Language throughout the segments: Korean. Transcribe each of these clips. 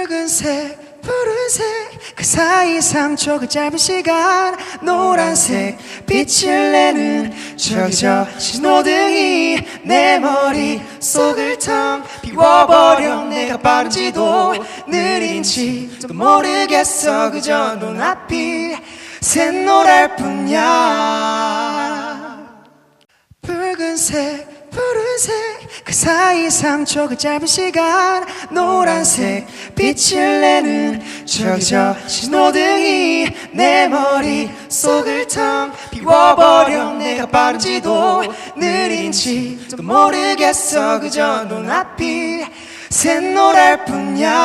붉은색 푸른색 그 사이 3초 그 짧은 시간 노란색 빛을 내는 저기 저 신호등이 내 머릿속을 텅 비워버려 내가 빠른지도 느린지도 모르겠어 그저 눈앞이 샛노랄 뿐이야 붉은색 푸른색 그 사이 3초 그 짧은 시간 노란색 빛을 내는 저기 저 신호등이 내 머릿속을 텅 비워버려 내가 빠른지도 느린지도 모르겠어 그저 눈앞이 샛노랄 뿐이야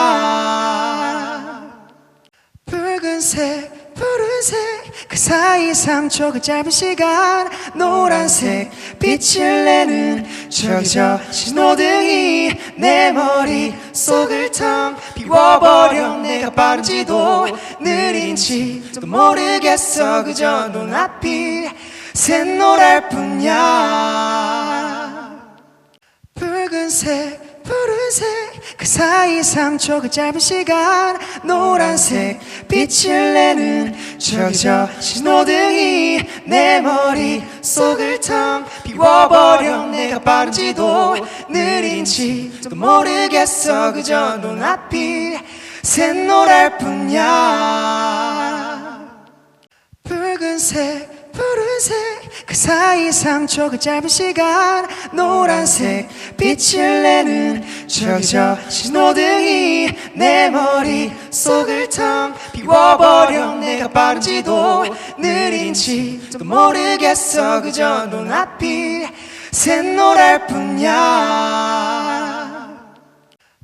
붉은색 푸른색 그 사이 3초 그 짧은 시간 노란색 빛을 내는 저기 저 신호등이 내 머릿속을 텅 비워버려 내가 빠른지도 느린지도 모르겠어 그저 눈앞이 샛노랄 뿐이야 붉은색 푸른색 그 사이 3초 그 짧은 시간 노란색 빛을 내는 저기 저 신호등이 내 머릿속을 텅 비워버려 내가 빠른지도 느린지도 모르겠어 그저 눈앞이 샛노랄 뿐이야 붉은색 푸른색 그 사이 3초 그 짧은 시간 노란색 빛을 내는 저기 저 신호등이 내 머릿속을 텅 비워버려 내가 빠른지도 느린지도 모르겠어 그저 눈앞이 샛노랄 뿐이야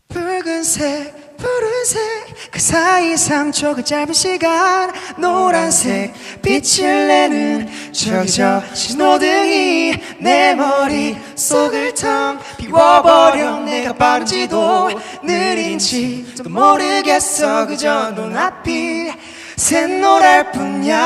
붉은색 푸른색 그 사이 3초 그 짧은 시간 노란색 빛을 내는 저기 저 신호등이 내 머릿속을 텅 비워버려 내가 빠른지도 느린지도 모르겠어 그저 눈앞이 샛노랄 뿐이야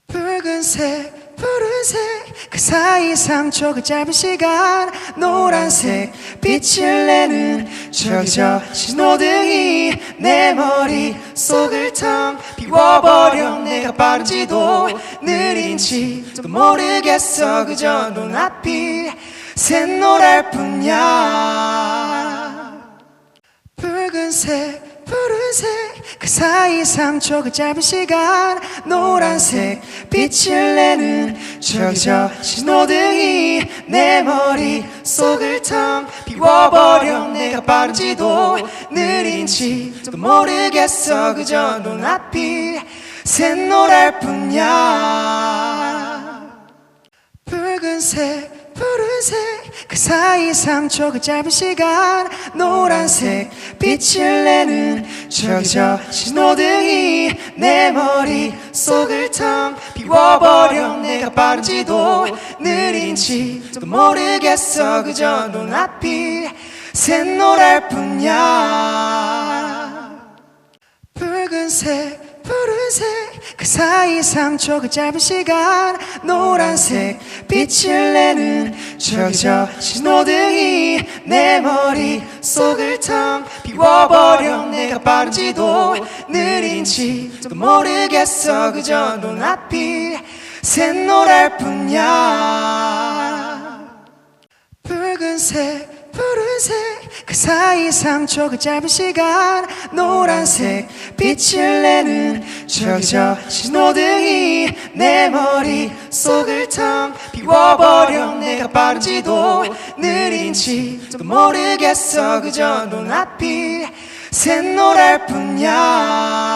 붉은색 푸른색 그 사이 3초 그 짧은 시간 노란색 빛을 내는 저기 저 신호등이 내 머릿속을 텅 비워버려 내가 빠른지도 느린지도 모르겠어 그저 눈앞이 샛노랄 뿐이야 붉은색 푸른색 그 사이 3초 그 짧은 시간 노란색 빛을 내는 저기 저 신호등이 내 머릿속을 텅 비워버려 내가 빠른지도 느린지도 모르겠어 그저 눈앞이 샛노랄 뿐이야 붉은색 푸른색 그 사이 3초 그 짧은 시간 노란색 빛을 내는 저기 저 신호등이 내 머릿속을 텅 비워버려 내가 빠른지도 느린지도 모르겠어 그저 눈앞이 샛노랄 뿐이야 붉은색 푸른색 그 사이 3초 그 짧은 시간 노란색 빛을 내는 저기 저 신호등이 내 머릿속을 텅 비워버려 내가 빠른지도 느린지도 모르겠어 그저 눈앞이 샛노랄 뿐이야 붉은색 푸른색 그 사이 3초 그 짧은 시간 노란색 빛을 내는 저기 저 신호등이 내 머릿속을 텅 비워버려 내가 빠른지도 느린지도 모르겠어 그저 눈앞이 샛노랄 뿐이야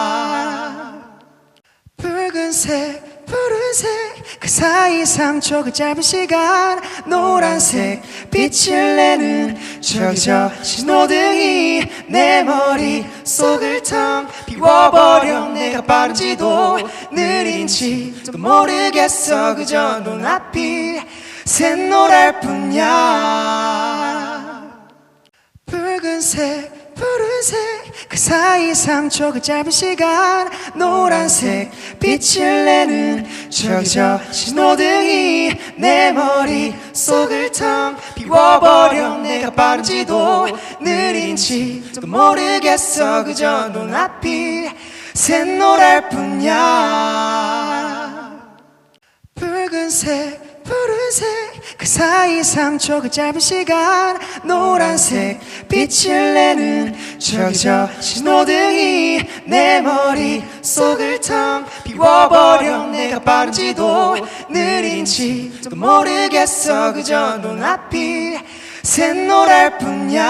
붉은색 푸른색 그 사이 3초 그 짧은 시간 노란색 빛을 내는 저기 저 신호등이 내 머릿속을 텅 비워버려 내가 빠른지도 느린지도 모르겠어 그저 눈앞이 샛노랄 뿐이야 붉은색 푸른색 푸른색 그 사이 상처 그 짧은 시간 노란색 빛을 내는 저기 저 신호등이 내 머릿속을 텅 비워버려 내가 빠른지도 느린지도 모르겠어 그저 눈앞이 샛노랄 뿐이야 붉은색 푸른색 그 사이 상처 그 짧은 시간 노란색 빛을 내는 저기 저 신호등이 내 머릿속을 텅 비워버려 내가 빠른지도 느린지도 모르겠어 그저 눈앞이 샛노랄 뿐이야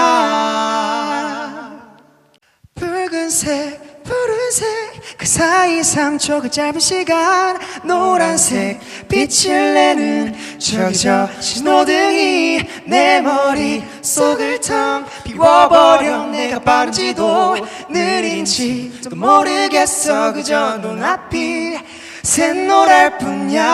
붉은색 푸른색 그 사이 상처 그 짧은 시간 노란색 빛을 내는 저기 저 신호등이 내 머릿속을 텅 비워버려 내가 빠른지도 느린지도 모르겠어 그저 눈앞이 샛노랄 뿐이야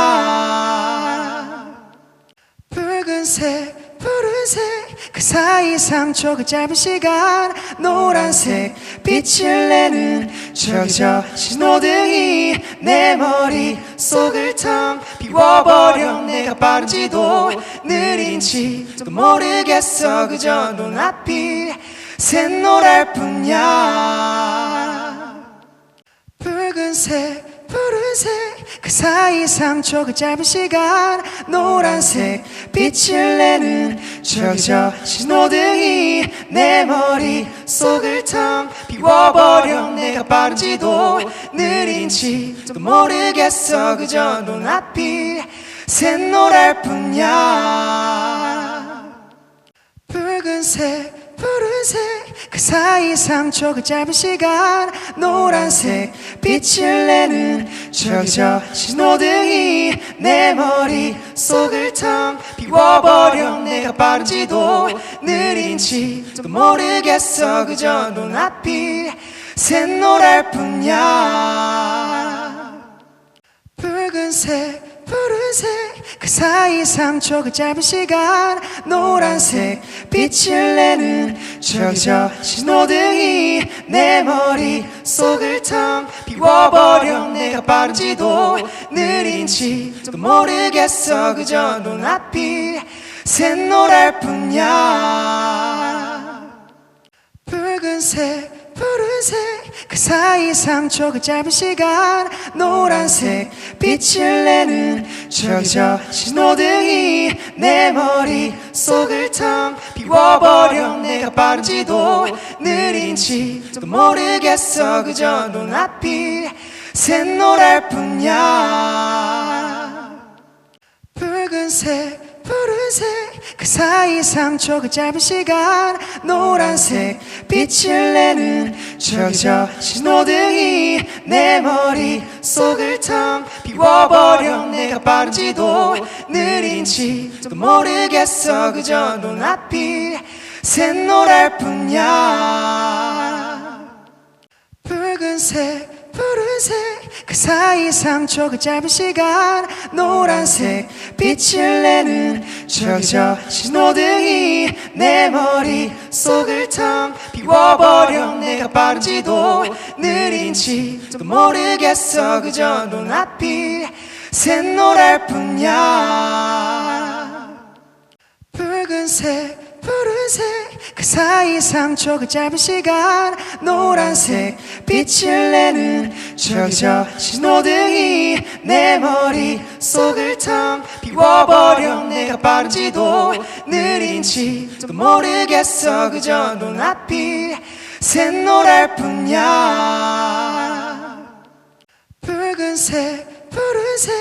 붉은색 푸른색 그 사이 상처 그 짧은 시간 노란색 빛을 내는 저기 저 신호등이 내 머릿속을 텅 비워버려 내가 빠른지도 느린지도 모르겠어 그저 눈앞이 샛노랄 뿐이야 붉은색 푸른색 그 사이 상처 그 짧은 시간 노란색 빛을 내는 저기 저 신호등이 내 머릿속을 텅 비워버려 내가 빠른지도 느린지도 모르겠어 그저 눈앞이 샛노랄 뿐이야 붉은색 푸른색 그 사이 상처 그 짧은 시간 노란색 빛을 내는 저기 저 신호등이 내 머릿속을 텅 비워버려 내가 빠른지도 느린지도 모르겠어 그저 눈앞이 샛노랄 뿐이야 붉은색 푸른색 그 사이 상처 그 짧은 시간 노란색 빛을 내는 저기 저 신호등이 내 머릿속을 텅 비워버려 내가 빠른지도 느린지도 모르겠어 그저 눈앞이 샛노랄 뿐이야 붉은색 푸른색 그 사이 상처 그 짧은 시간 노란색 빛을 내는 저기 저 신호등이 내 머릿속을 텅 비워버려 내가 빠른지도 느린지도 모르겠어 그저 눈앞이 샛노랄 뿐이야 붉은색 푸른색 그 사이 상처 그 짧은 시간 노란색 빛을 내는 저기 저 신호등이 내 머릿속을 텅 비워버려 내가 빠른지도 느린지도 모르겠어 그저 눈앞이 샛노랄 뿐이야 붉은색 푸른색 그 사이 상처 그 짧은 시간 노란색 빛을 내는 저기 저 신호등이 내 머릿속을 텅 비워버려 내가 빠른지도 느린지도 모르겠어 그저 눈앞이 샛노랄 뿐이야 붉은색 푸른색 그 사이 상처 그 짧은 시간 노란색 빛을 내는 저기 저 신호등이 내 머릿속을 텅 비워버려 내가 빠른지도 느린지도 모르겠어 그저 눈앞이 샛노랄 뿐이야 붉은색 푸른색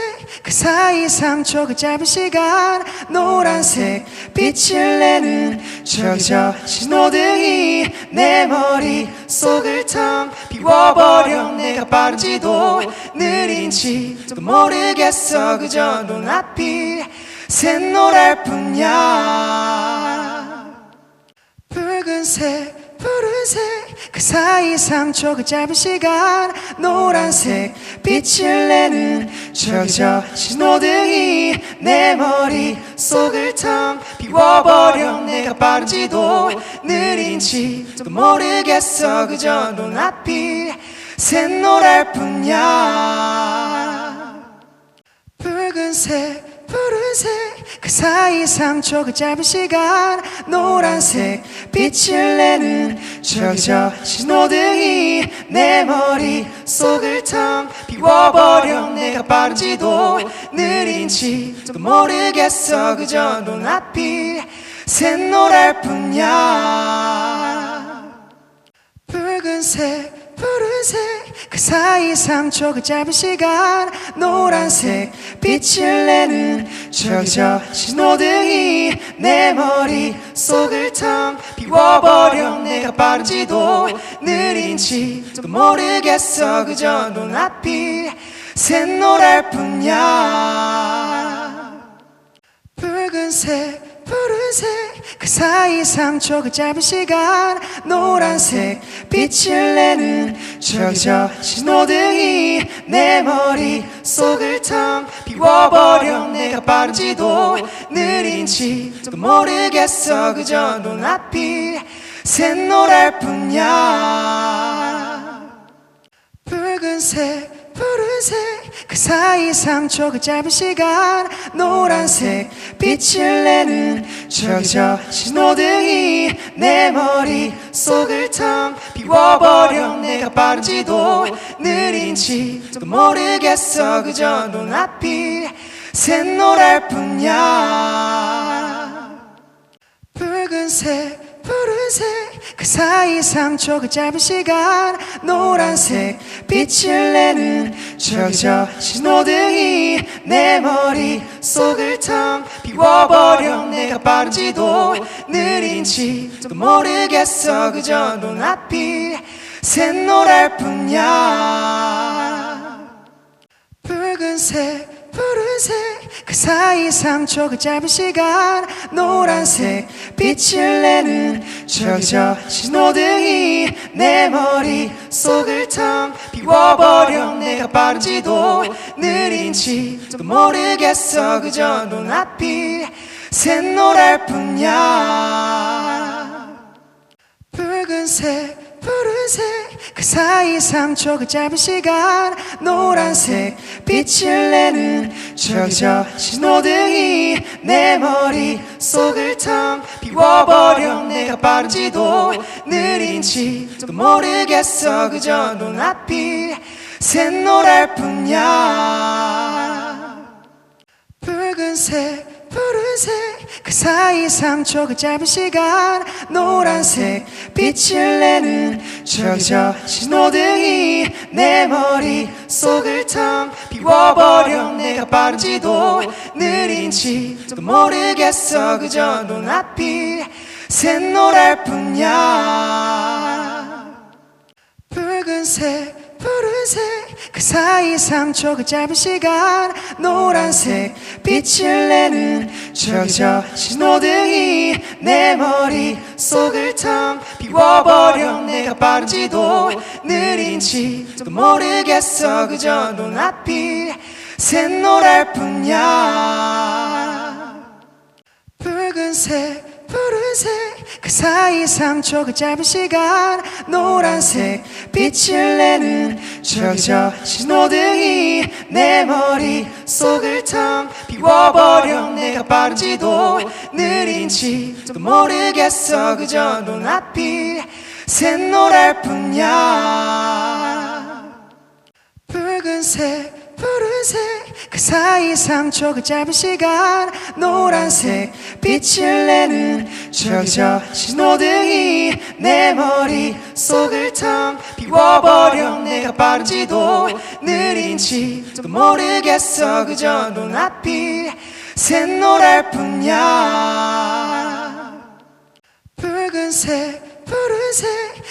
그 사이 상처 그 짧은 시간 노란색 빛을 내는 저기 저 신호등이 내 머릿속을 텅 비워버려 내가 빠른지도 느린지도 모르겠어 그저 눈앞이 샛노랄 뿐이야 붉은색 푸른색 그 사이 상처 그 짧은 시간 노란색 빛을 내는 저기 저 신호등이 내 머릿속을 텅 비워버려. 내가 빠른지도 느린지도 모르겠어. 그저 눈앞이 샛노랄 뿐이야. 붉은색 푸른색 그 사이 3초 그 짧은 시간 노란색 빛을 내는 저기 저 신호등이 내 머릿속을 텅 비워버려. 내가 빠른지도 느린지도 모르겠어. 그저 눈앞이 샛노랄 뿐이야. 붉은색 푸른색 그 사이 3초 그 짧은 시간 노란색 빛을 내는 저기 저 신호등이 내 머릿속을 텅 비워버려. 내가 빠른지도 느린지도 모르겠어. 그저 눈앞이 샛노랄 뿐이야. 붉은색 푸른색 그 사이 3초 그 짧은 시간 노란색 빛을 내는 저기 저 신호등이 내 머릿속을 텅 비워버려. 내가 빠른지도 느린지도 모르겠어. 그저 눈앞이 샛노랄 뿐이야. 붉은색 푸른색 그 사이 3초 그 짧은 시간 노란색 빛을 내는 저기 저 신호등이 내 머릿속을 텅 비워버려. 내가 빠른지도 느린지도 모르겠어. 그저 눈앞이 샛노랄 뿐이야. 붉은색 푸른색 그 사이 3초 그 짧은 시간 노란색 빛을 내는 저기 저 신호등이 내 머릿속을 텅 비워버려. 내가 빠른지도 느린지도 모르겠어. 그저 눈앞이 샛노랄 뿐이야. 붉은색 푸른색 그 사이 3초 그 짧은 시간 노란색 빛을 내는 저기 저 신호등이 내 머릿속을 텅 비워버려. 내가 빠른지도 느린지도 모르겠어. 그저 눈앞이 샛노랄 뿐이야. 붉은색 푸른색 그 사이 3초 그 짧은 시간 노란색 빛을 내는 저기 저 신호등이 내 머릿속을 텅 비워버려. 내가 빠른지도 느린지도 모르겠어. 그저 눈앞이 샛노랄 뿐이야. 붉은색 푸른색 그 사이 3초 그 짧은 시간 노란색 빛을 내는 저기 저 신호등이 내 머릿속을 텅 비워버려. 내가 빠른지도 느린지도 모르겠어. 그저 눈앞이 샛노랄 뿐이야. 붉은색 푸른색 그 사이 3초 그 짧은 시간 노란색 빛을 내는 저기 저 신호등이 내 머릿속을 텅 비워버려. 내가 빠른지도 느린지도 모르겠어. 그저 눈앞이 샛노랄 뿐이야. 붉은색 푸른색 그 사이 3초 그 짧은 시간 노란색 빛을 내는 저기 저 신호등이 내 머릿속을 텅 비워버려. 내가 빠른지도 느린지도 모르겠어. 그저 눈앞이 샛노랄 뿐이야. 붉은색 푸른색 그 사이 3초 그 짧은 시간 노란색 빛을 내는 저기 저 신호등이 내 머릿속을 텅 비워버려. 내가 빠른지도 느린지도 모르겠어. 그저 눈앞이 샛노랄 뿐이야. 붉은색 푸른색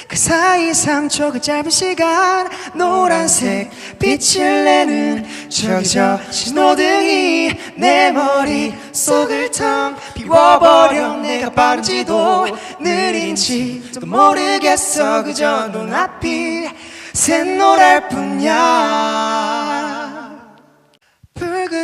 그 사이 3초 그 짧은 시간 노란색 빛을 내는 저기 저 신호등이 내 머릿속을 텅 비워버려. 내가 빠른지도 느린지도 모르겠어. 그저 눈앞이 샛노랄 뿐이야.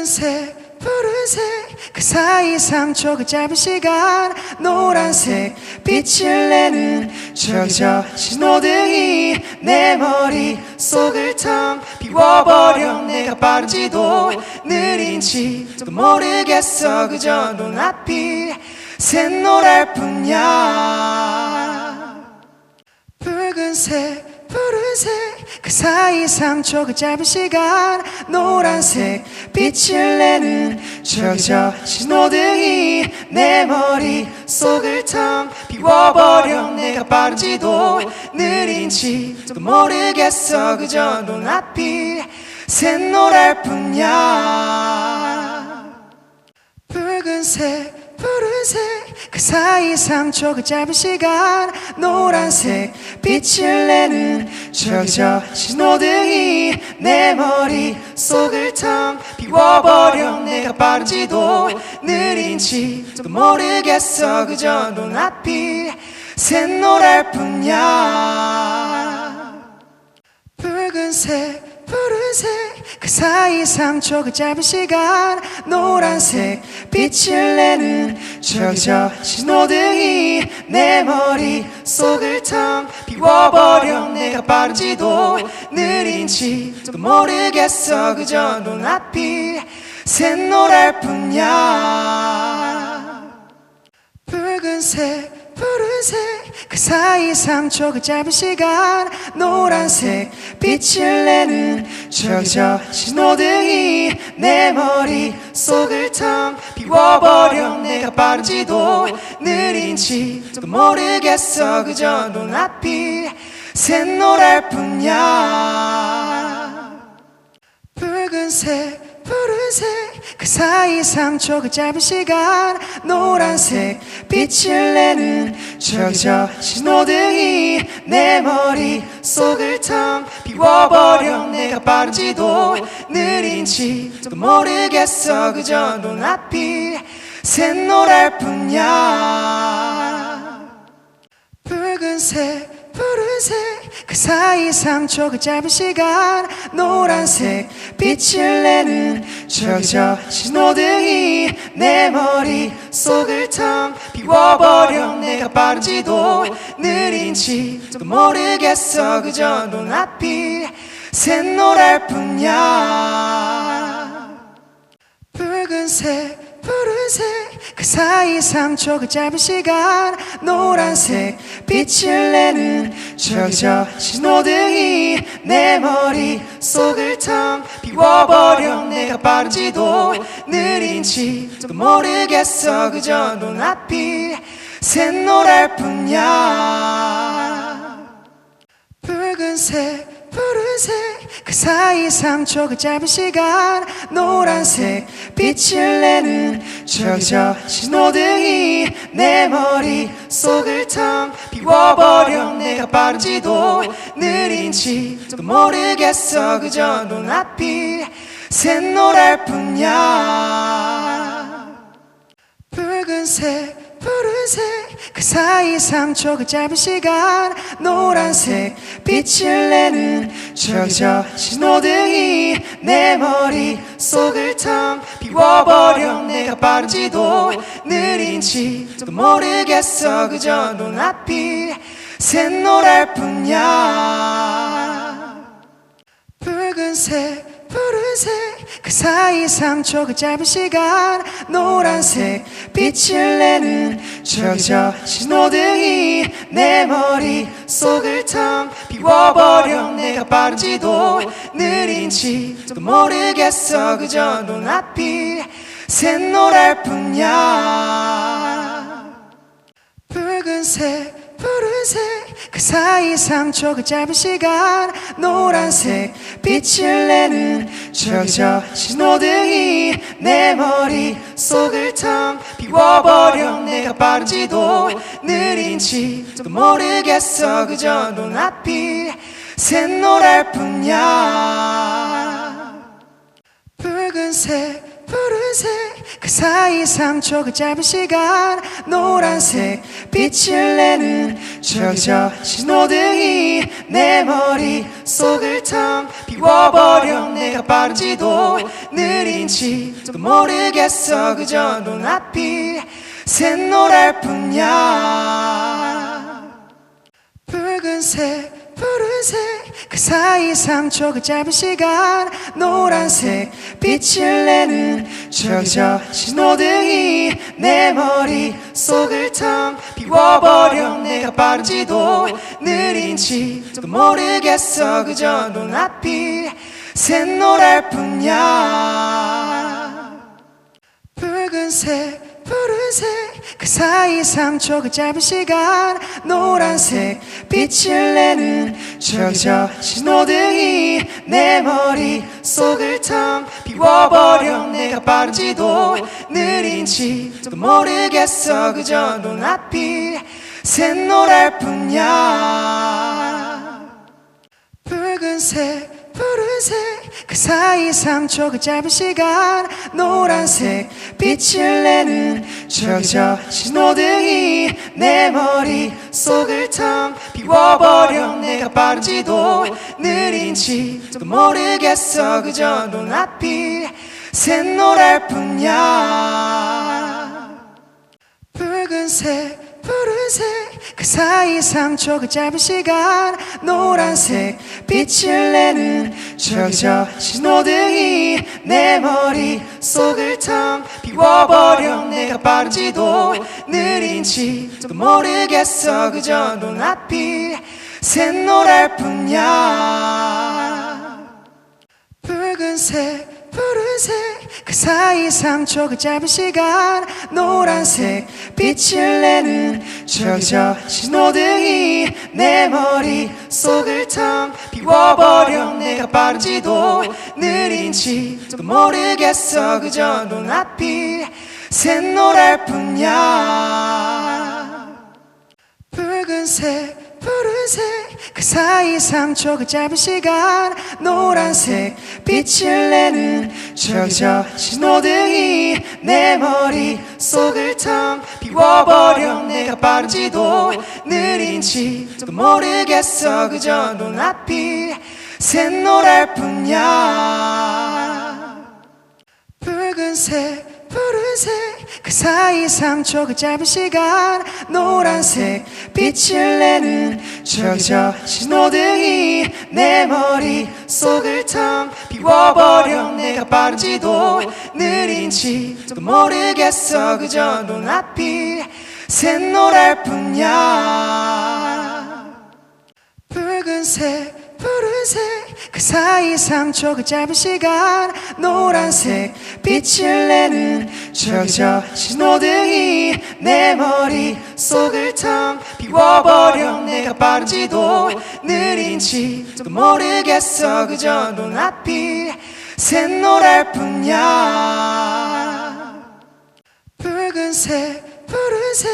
붉은색 푸른색 그 사이 3초 그 짧은 시간 노란색 빛을 내는 저기 저 신호등이 내 머릿속을 텅 비워버려 내가 빠른지도 느린지도 모르겠어 그저 눈앞이 샛노랄 뿐이야 붉은색 푸른색 그 사이 3초 그 짧은 시간 노란색 빛을 내는 저기 저 신호등이 내 머릿속을 텅 비워버려 내가 빠른지도 느린지도 모르겠어 그저 눈앞이 샛노랄 뿐이야 붉은색 푸른색 그 사이 3초 그 짧은 시간 노란색 빛을 내는 저기 저 신호등이 내 머릿속을 텅 비워버려 내가 빠른지도 느린지도 모르겠어 그저 눈앞이 샛노랄 뿐이야 붉은색 푸른색 그 사이 3초 그 짧은 시간 노란색 빛을 내는 저기 저 신호등이 내 머릿속을 텅 비워버려 내가 빠른지도 느린지도 모르겠어 그저 눈앞이 샛노랄 뿐이야 붉은색 푸른색 그 사이 3초 그 짧은 시간 노란색 빛을 내는 저기 저 신호등이 내 머릿속을 텅 비워버려 내가 빠른지도 느린지도 모르겠어 그저 눈앞이 샛노랄 뿐이야 붉은색 푸른색 그 사이 3초 그 짧은 시간 노란색 빛을 내는 저기 저 신호등이 내 머릿속을 텅 비워버려 내가 빠른지도 느린지도 모르겠어 그저 눈앞이 샛노랄 뿐이야 붉은색 푸른색 그 사이 3초 그 짧은 시간 노란색 빛을 내는 저기 저 신호등이 내 머릿속을 텅 비워버려 내가 빠른지도 느린지도 모르겠어 그저 눈앞이 샛노랄 뿐이야 붉은색 푸른색 그 사이 3초 그 짧은 시간 노란색 빛을 내는 저기 저 신호등이 내 머릿속을 텅 비워버려 내가 빠른지도 느린지도 모르겠어 그저 눈앞이 샛노랄 뿐이야 붉은색 푸른색 그 사이 3초 그 짧은 시간 노란색 빛을 내는 저기 저 신호등이 내 머릿속을 텅 비워버려 내가 빠른지도 느린지도 모르겠어 그저 눈앞이 샛노랄 뿐이야 붉은색 푸른색 그 사이 3초 그 짧은 시간 노란색 빛을 내는 저기 저 신호등이 내 머릿속을 텅 비워버려 내가 빠른지도 느린지도 모르겠어 그저 눈앞이 샛노랄 뿐이야 붉은색 푸른색 그 사이 3초 그 짧은 시간 노란색 빛을 내는 저기 저 신호등이 내 머릿속을 텅 비워버려 내가 빠른지도 느린지도 모르겠어 그저 눈앞이 샛노랄 뿐이야 붉은색 푸른색 그 사이 3초 그 짧은 시간 노란색 빛을 내는 저기 저 신호등이 내 머릿속을 텅 비워버려 내가 빠른지도 느린지도 모르겠어 그저 눈앞이 샛노랄 뿐이야 붉은색 푸른색 푸른색 그 사이 3초 그 짧은 시간 노란색 빛을 내는 저기 저 신호등이 내 머릿속을 텅 비워버려 내가 빠른지도 느린지도 모르겠어 그저 눈앞이 샛노랄 뿐이야 붉은색 푸른색 그 사이 3초 그 짧은 시간 노란색 빛을 내는 저기 저 신호등이 내 머릿속을 텅 비워버려 내가 빠른지도 느린지도 모르겠어 그저 눈앞이 샛노랄 뿐이야 붉은색 푸른색 그 사이 3초 그 짧은 시간 노란색 빛을 내는 저기 저 신호등이 내 머릿속을 텅 비워버려 내가 빠른지도 느린지도 모르겠어 그저 눈앞이 샛노랄 뿐이야 붉은색 푸른색 그 사이 3초 그 짧은 시간 노란색 빛을 내는 저기 저 신호등이 내 머릿속을 텅 비워버려 내가 빠른지도 느린지도 모르겠어 그저 눈앞이 샛노랄 뿐이야 붉은색 푸른색 그 사이 3초 그 짧은 시간 노란색 빛을 내는 저기 저 신호등이 내 머릿속을 텅 비워버려 내가 빠른지도 느린지도 모르겠어 그저 눈앞이 샛노랄 뿐이야 붉은색 푸른색 그 사이 3초 그 짧은 시간 노란색 빛을 내는 저기 저 신호등이 내 머릿속을 텅 비워버려 내가 빠른지도 느린지도 모르겠어 그저 눈앞이 샛노랄 뿐이야 붉은색 푸른색 그 사이 3초 그 짧은 시간 노란색 빛을 내는 저기 저 신호등이 내 머릿속을 텅 비워버려 내가 빠른지도 느린지도 모르겠어 그저 눈앞이 샛노랄 뿐이야 붉은색 푸른색 그 사이 3초 그 짧은 시간 노란색 빛을 내는 저기 저 신호등이 내 머릿속을 텅 비워버려 내가 빠른지도 느린지도 모르겠어 그저 눈앞이 샛노랄 뿐이야 붉은색 푸른색 그 사이 3초 그 짧은 시간 노란색 빛을 내는 저기 저 신호등이 내 머릿속을 텅 비워버려 내가 빠른지도 느린지도 모르겠어 그저 눈앞이 샛노랄 뿐이야 붉은색 푸른색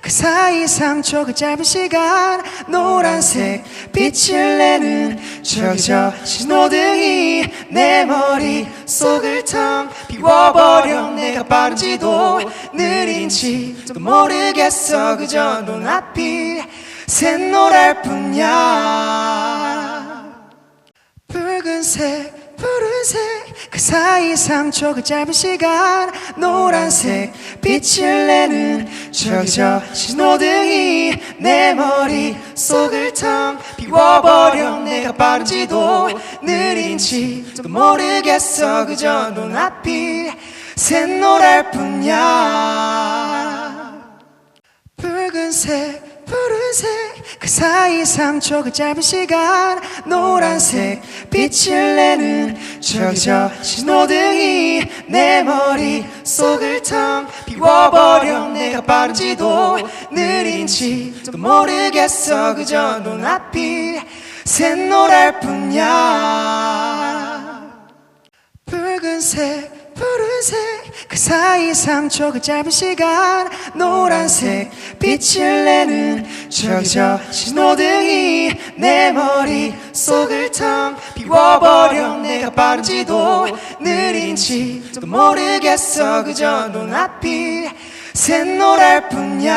그 사이 3초 그 짧은 시간 노란색 빛을 내는 저기 저 신호등이 내 머릿속을 텅 비워버려 내가 빠른지도 느린지도 모르겠어 그저 눈앞이 샛노랄 뿐이야 붉은색 푸른색 그 사이 3초 그 짧은 시간 노란색 빛을 내는 저기 저 신호등이 내 머릿속을 텅 비워버려 내가 빠른지도 느린지도 모르겠어 그저 눈앞이 샛노랄 뿐이야 붉은색 푸른색 그 사이 3초 그 짧은 시간 노란색 빛을 내는 저기 저 신호등이 내 머릿속을 텅 비워버려 내가 빠른지도 느린지도 모르겠어 그저 눈앞이 샛노랄 뿐이야 붉은색 푸른색 그 사이 3초 그 짧은 시간 노란색 빛을 내는 저기 저 신호등이 내 머릿속을 텅 비워버려. 내가 빠른지도 느린지도 모르겠어. 그저 눈앞이 샛노랄 뿐이야.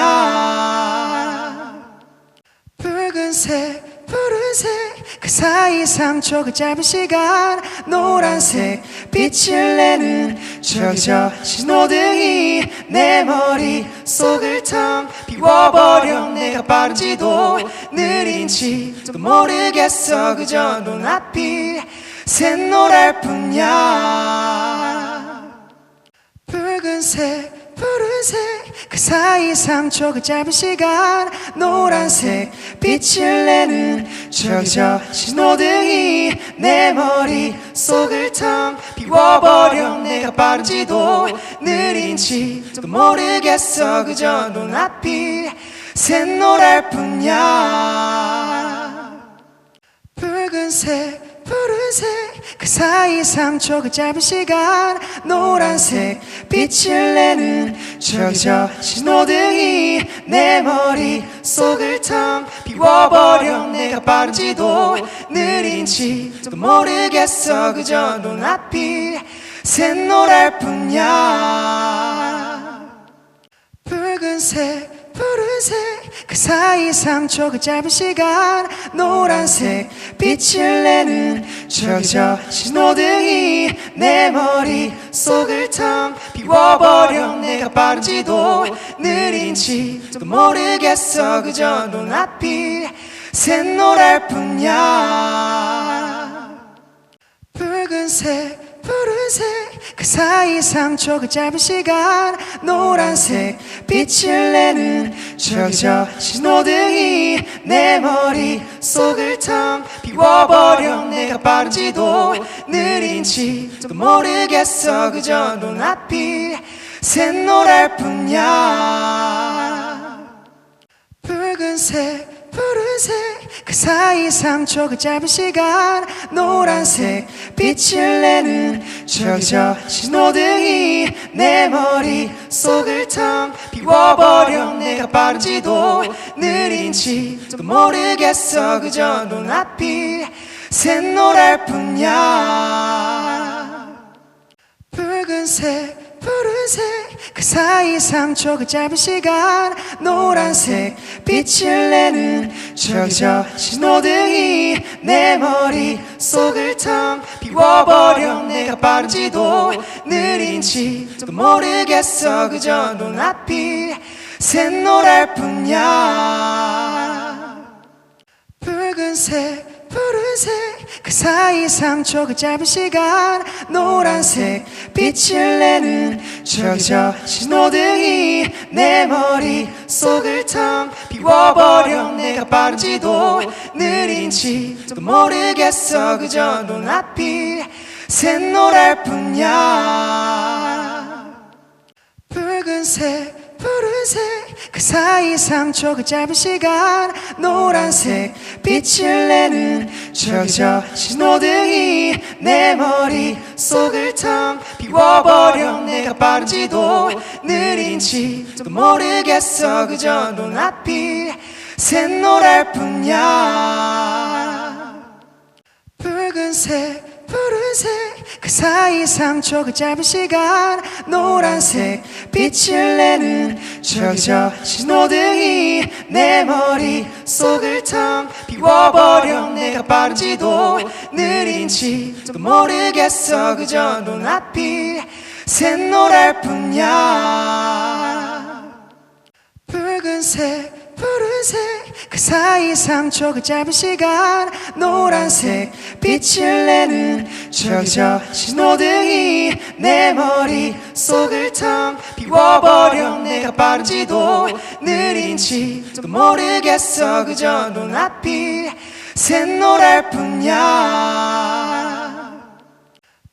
붉은색 푸른색 그 사이 3초 그 짧은 시간 노란색 빛을 내는 저기 저 신호등이 내 머릿속을 텅 비워버려. 내가 빠른지도 느린지도 모르겠어. 그저 눈앞이 샛노랄 뿐이야. 붉은색 푸른색 그 사이 3초 그 짧은 시간 노란색 빛을 내는 저기 저 신호등이 내 머릿속을 텅 비워버려. 내가 빠른지도 느린지도 모르겠어. 그저 눈앞이 샛노랄 뿐이야. 붉은색 푸른색 그 사이 3초 그 짧은 시간 노란색 빛을 내는 저기 저 신호등이 내 머릿속을 텅 비워버려. 내가 빠른지도 느린지도 모르겠어. 그저 눈앞이 샛노랄 뿐이야. 붉은색 푸른색 그 사이 3초 그 짧은 시간 노란색 빛을 내는 저기 저 신호등이 내 머릿속을 텅 비워버려. 내가 빠른지도 느린지도 모르겠어. 그저 눈앞이 샛노랄 뿐이야. 붉은색 푸른색 그 사이 3초 그 짧은 시간 노란색 빛을 내는 저기 저 신호등이 내 머릿속을 텅 비워버려. 내가 빠른지도 느린지도 모르겠어. 그저 눈앞이 샛노랄 뿐이야. 붉은색 푸른색 그 사이 3초 그 짧은 시간 노란색 빛을 내는 저기 저 신호등이 내 머릿속을 텅 비워버려. 내가 빠른지도 느린지도 모르겠어. 그저 눈앞이 샛노랄 뿐이야. 붉은색 푸른색 그 사이 3초 그 짧은 시간 노란색 빛을 내는 저기 저 신호등이 내 머릿속을 텅 비워버려. 내가 빠른지도 느린지도 모르겠어. 그저 눈앞이 샛노랄 뿐이야. 붉은색 푸른색 그 사이 3초 그 짧은 시간 노란색 빛을 내는 저기 저 신호등이 내 머릿속을 텅 비워버려. 내가 빠른지도 느린지도 모르겠어. 그저 눈앞이 샛노랄 뿐이야. 붉은색 푸른색 그 사이 3초 그 짧은 시간 노란색 빛을 내는 저기 저 신호등이 내 머릿속을 텅 비워버려. 내가 빠른지도 느린지도 모르겠어. 그저 눈앞이 샛노랄 뿐이야. 붉은색 푸른색 그 사이 3초 그 짧은 시간 노란색 빛을 내는 저기 저 신호등이 내 머릿속을 텅 비워버려. 내가 빠른지도 느린지도 모르겠어. 그저 눈앞이 샛노랄 뿐이야. 붉은색 푸른색 그 사이 3초 그 짧은 시간 노란색 빛을 내는 저기 저 신호등이 내 머릿속을 텅 비워버려. 내가 빠른지도 느린지도 모르겠어. 그저 눈앞이 샛노랄 뿐이야.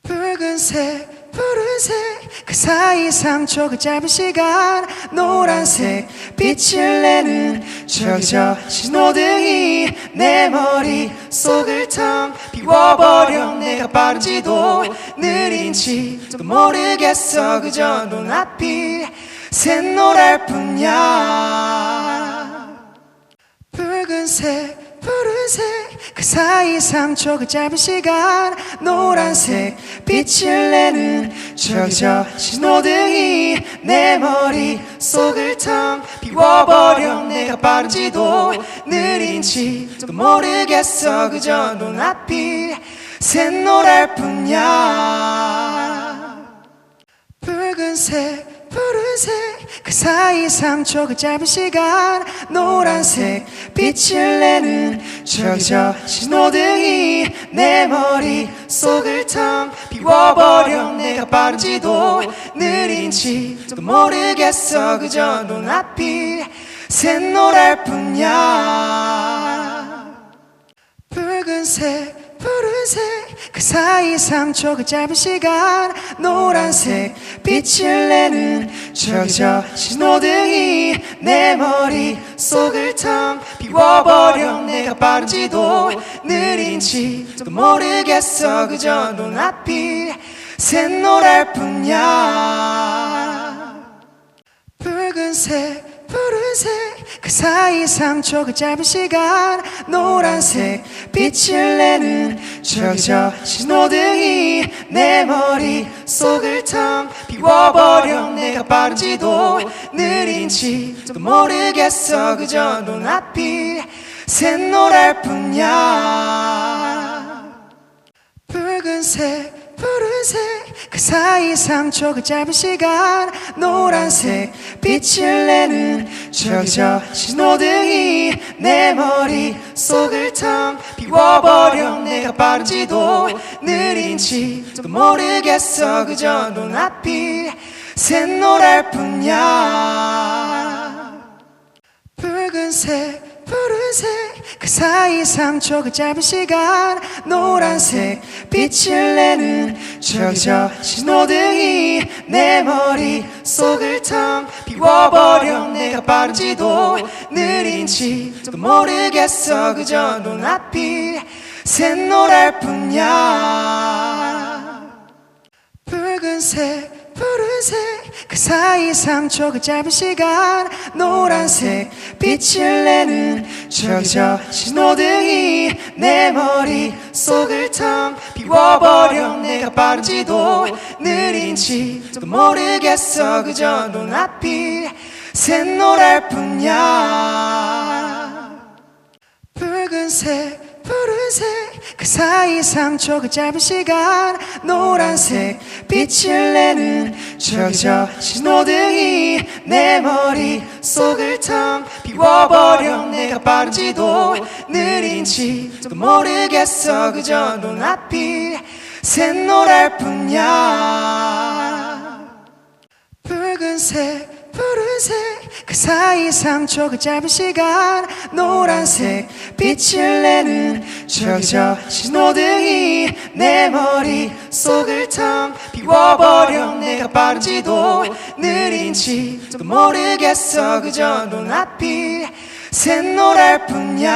붉은색 푸른색 그 그 사이 3초 그 짧은 시간 노란색 빛을 내는 저기 저 신호등이 내 머릿속을 텅 비워버려 내가 빠른지도 느린지도 모르겠어 그저 눈앞이 샛노랄 뿐이야 붉은색 푸른색 그 사이 3초 그 짧은 시간 노란색 빛을 내는 저기 저 신호등이 내 머릿속을 텅 비워버려 내가 빠른지도 느린지도 모르겠어 그저 눈앞이 샛노랄 뿐이야 붉은색 푸른색 그 사이 3초 그 짧은 시간 노란색 빛을 내는 저기 저 신호등이 내 머릿속을 텅 비워버려 내가 빠른지도 느린지도 모르겠어 그저 눈앞이 샛노랄 뿐이야 붉은색 푸른색 그 사이 3초 그 짧은 시간 노란색 빛을 내는 저기 저 신호등이 내 머릿속을 텅 비워버려 내가 빠른지도 느린지도 모르겠어 그저 눈앞이 샛노랄 뿐이야 붉은색 푸른색 그 사이 3초 그 짧은 시간 노란색 빛을 내는 저기 저 신호등이 내 머릿속을 텅 비워버려 내가 빠른지도 느린지도 모르겠어 그저 눈앞이 샛노랄 뿐이야 붉은색 푸른색 그 사이 3초 그 짧은 시간 노란색 빛을 내는 저기 저 신호등이 내 머릿속을 텅 비워버려 내가 빠른지도 느린지도 모르겠어 그저 눈앞이 샛노랄 뿐이야 붉은색 푸른색 그 사이 3초 그 짧은 시간 노란색 빛을 내는 저기 저 신호등이 내 머릿속을 텅 비워버려 내가 빠른지도 느린지도 모르겠어 그저 눈앞이 샛노랄 뿐이야 붉은색 푸른색 그 사이 3초 그 짧은 시간 노란색 빛을 내는 저기 저 신호등이 내 머릿속을 텅 비워버려 내가 빠른지도 느린지도 모르겠어 그저 눈앞이 샛노랄 뿐이야 붉은색 푸른색 그 사이 3초 그 짧은 시간 노란색 빛을 내는 저기 저 신호등이 내 머릿속을 텅 비워버려 내가 빠른지도 느린지도 모르겠어 그저 눈앞이 샛노랄 뿐이야 붉은색 푸른색 그 사이 3초 그 짧은 시간 노란색 빛을 내는 저기 저 신호등이 내 머릿속을 텅 비워버려 내가 빠른지도 느린지도 모르겠어 그저 눈앞이 샛노랄 뿐이야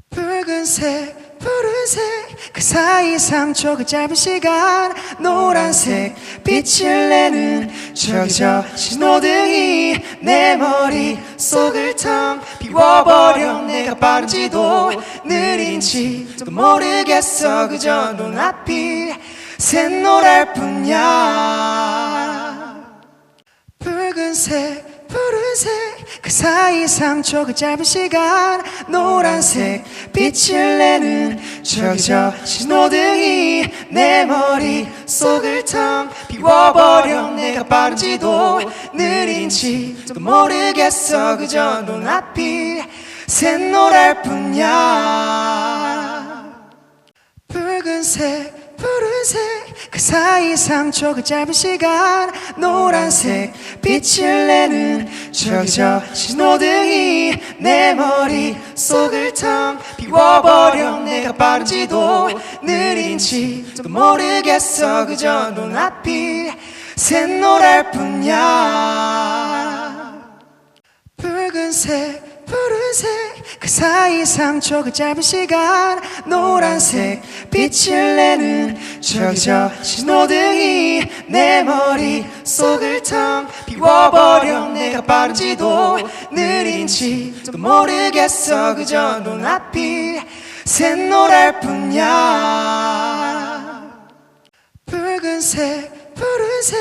붉은색 푸른색 그 사이 3초 그 짧은 시간 노란색 빛을 내는 저기 저 신호등이 내 머릿속을 텅 비워버려 내가 빠른지도 느린지도 모르겠어 그저 눈앞이 샛노랄 뿐이야 붉은색 푸른색 그 사이 3초 그 짧은 시간 노란색 빛을 내는 저기 저 신호등이 내 머릿속을 텅 비워버려 내가 빠른지도 느린지도 모르겠어 그저 눈앞이 샛노랄 뿐이야 붉은색 푸른색 그 사이 3초 그 짧은 시간 노란색 빛을 내는 저기 저 신호등이 내 머릿속을 텅 비워 비워버려. 내가 빠른지도 느린지도 모르겠어. 그저 눈앞이 샛노랄 뿐이야. 붉은색 푸른색 그 사이 3초 그 짧은 시간 노란색 빛을 내는 저기 저 신호등이 내 머릿속을 텅 비워버려. 내가 빠른지도 느린지도 모르겠어. 그저 눈앞이 샛노랄 뿐이야. 붉은색 푸른색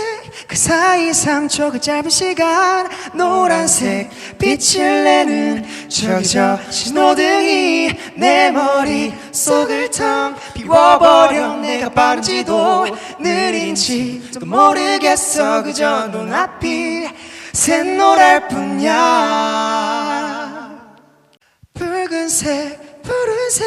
그 사이 3초 그 짧은 시간 노란색 빛을 내는 저기 저 신호등이 내 머릿속을 텅 비워버려. 내가 빠른지도 느린지도 모르겠어. 그저 눈앞이 샛노랄 뿐이야. 붉은색 푸른색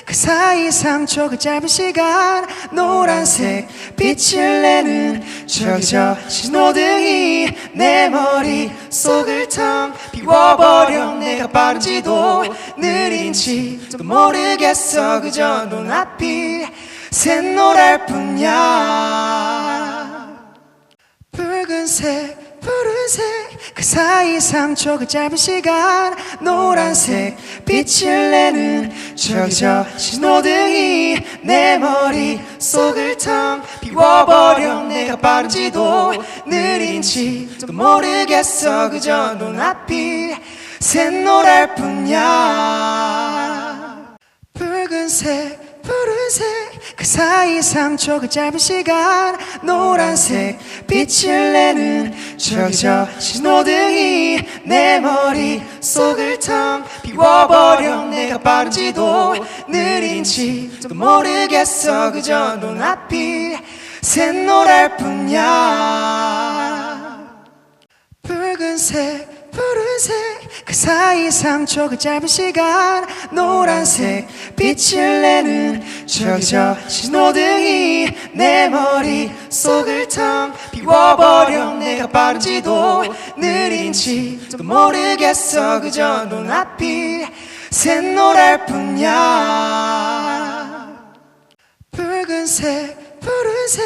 그 사이 3초 그 짧은 시간 노란색 빛을 내는 저기 저 신호등이 내 머릿속을 텅 비워버려. 내가 빠른지도 느린지도 모르겠어. 그저 눈앞이 샛노랄 뿐이야. 붉은색 푸른색 그 사이 3초 그 짧은 시간 노란색 빛을 내는 저기 저 신호등이 내 머릿속을 텅 비워버려. 내가 빠른지도 느린지도 모르겠어. 그저 눈앞이 샛노랄 뿐이야. 붉은색 푸른색 그 사이 3초 그 짧은 시간 노란색 빛을 내는 저기 저 신호등이 내 머릿속을 텅 비워버려. 내가 빠른지도 느린지도 모르겠어. 그저 눈앞이 샛노랄 뿐이야. 붉은색 푸른색 그 사이 3초 그 짧은 시간 노란색 빛을 내는 저기 저 신호등이 내 머릿속을 텅 비워버려. 내가 빠른지도 느린지도 모르겠어. 그저 눈앞이 샛노랄 뿐이야. 붉은색 푸른색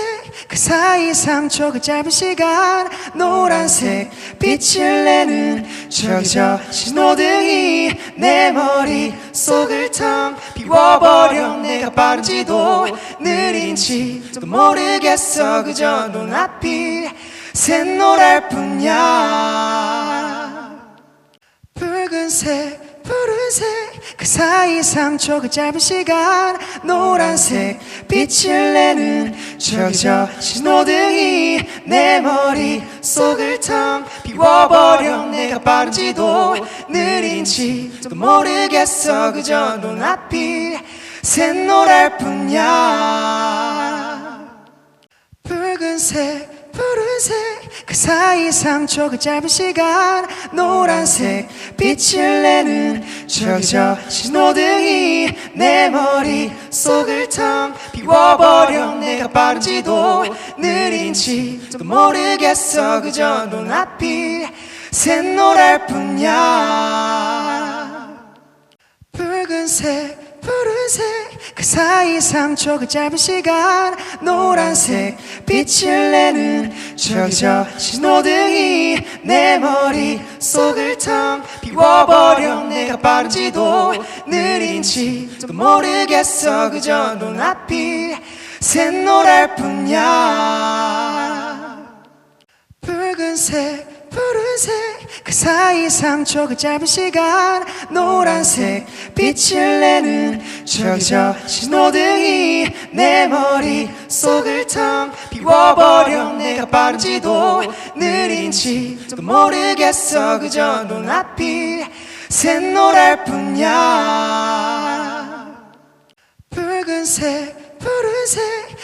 그 사이 3초 그 짧은 시간 노란색 빛을 내는 저기 저 신호등이 내 머릿속을 텅 비워버려. 내가 빠른지도 느린지도 모르겠어. 그저 눈앞이 샛노랄 뿐이야. 붉은색 푸른색 그 사이 3초 그 짧은 시간 노란색 빛을 내는 저기 저 신호등이 내 머릿속을 텅 비워버려. 내가 빠른지도 느린지도 모르겠어. 그저 눈앞이 샛노랄 뿐이야. 붉은색 푸른색 그 사이 3초 그 짧은 시간 노란색 빛을 내는 저기 저 신호등이 내 머릿속을 텅 비워버려. 내가 빠른지도 느린지도 모르겠어. 그저 눈앞이 샛노랄 뿐이야. 붉은색 푸른색 그 사이 3초 그 짧은 시간 노란색 빛을 내는 저기 저 신호등이 내 머릿속을 텅 비워버려. 내가 빠른지도 느린지도 모르겠어. 그저 눈앞이 샛노랄 뿐이야. 붉은색 푸른색 그 사이 3초 그 짧은 시간 노란색 빛을 내는 저기 저 신호등이 내 머릿속을 텅 비워버려. 내가 빠른지도 느린지도 모르겠어. 그저 눈앞이 샛노랄 뿐이야. 붉은색 푸른색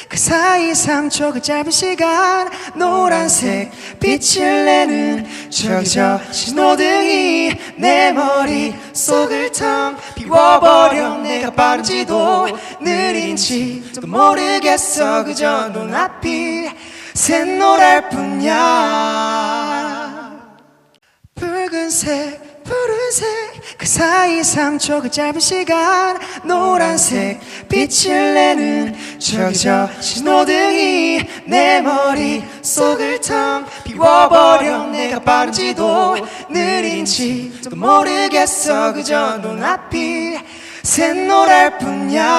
그 사이 3초 그 짧은 시간 노란색 빛을 내는 저기 저 신호등이 내 머릿속을 텅 비워버려. 내가 빠른지도 느린지도 모르겠어. 그저 눈앞이 샛노랄 뿐이야. 붉은색 푸른색 그 사이 3초 짧은 시간 노란색 빛을 내는 저기 저 신호등이 내 머릿속을 텅 비워버려 내가 빠른지도 느린지도 모르겠어 그저 눈앞이 샛노랄 뿐이야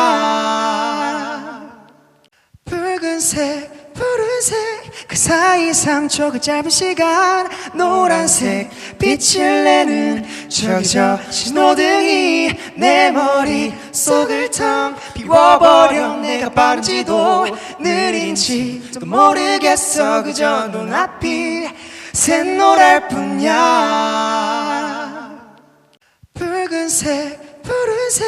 붉은색 푸른색 그 사이 3초 짧은 시간 노란색 빛을 내는 저기 저 신호등이 내 머릿속을 텅 비워버려 내가 빠른지도 느린지도 모르겠어 그저 눈앞이 샛노랄 뿐이야 붉은색 푸른색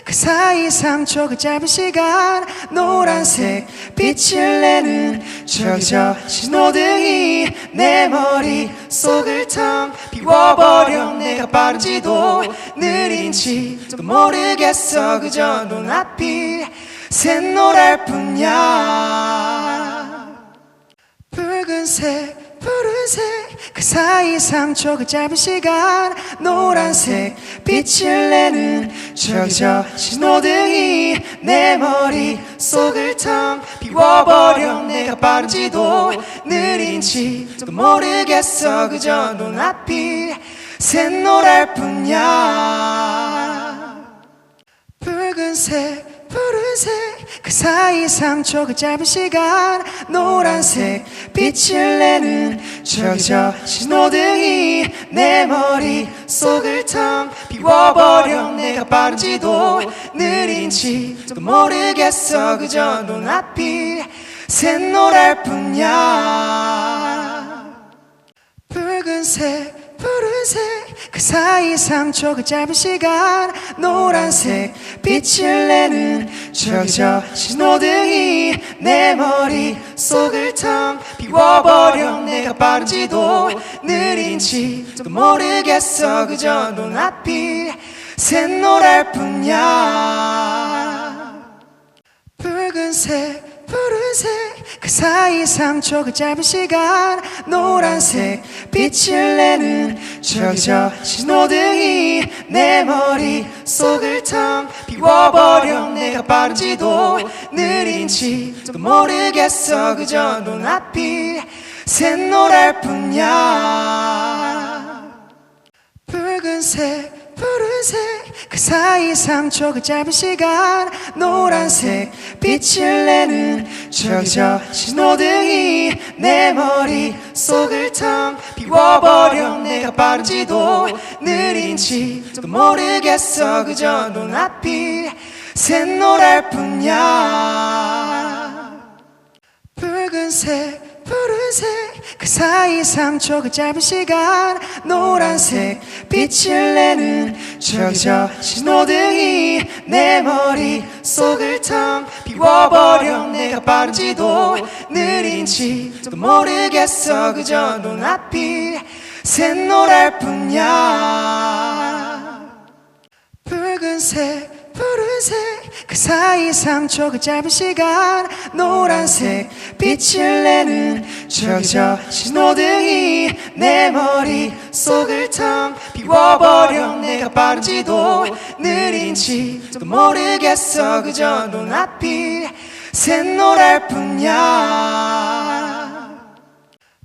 그 사이 3초 짧은 시간 노란색 빛을 내는 저기 저 신호등이 내 머릿속을 텅 비워버려 내가 빠른지도 느린지도 모르겠어 그저 눈앞이 샛노랄 뿐이야 붉은색 푸른색 그 사이 3초 짧은 시간 노란색 빛을 내는 저기 저 신호등이 내 머릿속을 텅 비워버려 내가 빠른지도 느린지도 모르겠어 그저 눈앞이 샛노랄 뿐이야 붉은색 푸른색 그 사이 3초 짧은 시간 노란색 빛을 내는 저기 저 신호등이 내 머릿속을 텅 비워버려 내가 빠른지도 느린지도 모르겠어 그저 눈앞이 샛노랄 뿐이야 붉은색 푸른색 그 사이 3초 짧은 시간 노란색 빛을 내는 저기 저 신호등이 내 머릿속을 텅 비워버려 내가 빠른지도 느린지도 모르겠어 그저 눈앞이 샛노랄 뿐이야 붉은색 푸른색 그 사이 3초 짧은 시간 노란색 빛을 내는 저기 저 신호등이 내 머릿속을 텅 비워버려 내가 빠른지도 느린지도 모르겠어 그저 눈앞이 샛노랄 뿐이야 붉은색 푸른색 그 사이 3초 짧은 시간 노란색 빛을 내는 저기 저 신호등이 내 머릿속을 텅 비워버려 내가 빠른지도 느린지도 모르겠어 그저 눈앞이 샛노랄 뿐이야 붉은색 푸른색 그 사이 3초 짧은 시간 노란색 빛을 내는 저기 저 신호등이 내 머릿속을 텅 비워버려 내가 빠른지도 느린지도 모르겠어 그저 눈앞이 샛노랄 뿐이야 붉은색 푸른색 그 사이 3초 짧은 시간 노란색 빛을 내는 저기 저 신호등이 내 머릿속을 텅 비워버려 내가 빠른지도 느린지도 모르겠어 그저 눈앞이 샛노랄 뿐이야